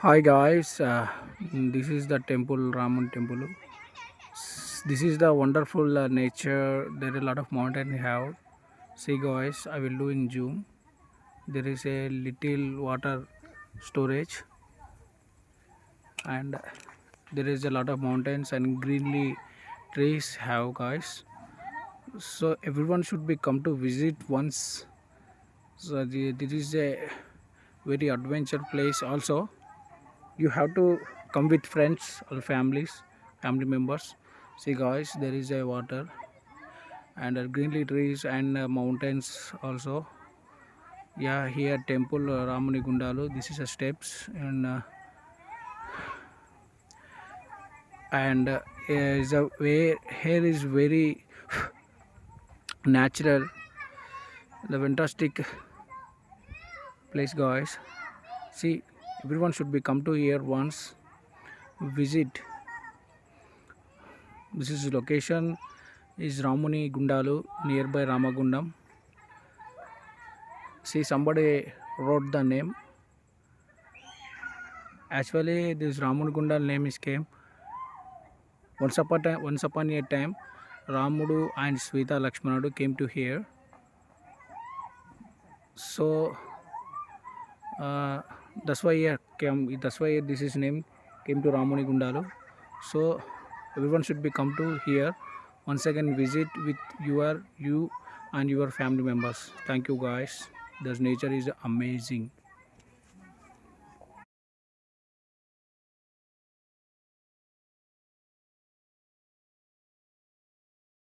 Hi guys, this is the temple Raman temple. This is the wonderful nature. There are a lot of mountain we have. See guys, I will do in zoom. There is a little water storage and there is a lot of mountains and greenly trees have guys. So everyone should be come to visit once. So this is a very adventure place also. You have to come with friends or family members. See guys, there is a water and greenly trees and mountains also. Yeah, here temple Ramunigundalu. This is a steps and is a way here is very natural, the fantastic place guys. See, everyone should be come to here once visit. This is location is Ramunigundalu nearby Ramagundam. See, somebody wrote the name. Actually, this Ramagundal name is came once upon a time. Ramudu and Sita Lakshmanadu came to here. So that's why here came. That's why this is name came to Ramunigundalu. So everyone should be come to here once again visit with you and your family members. Thank you guys. This nature is amazing.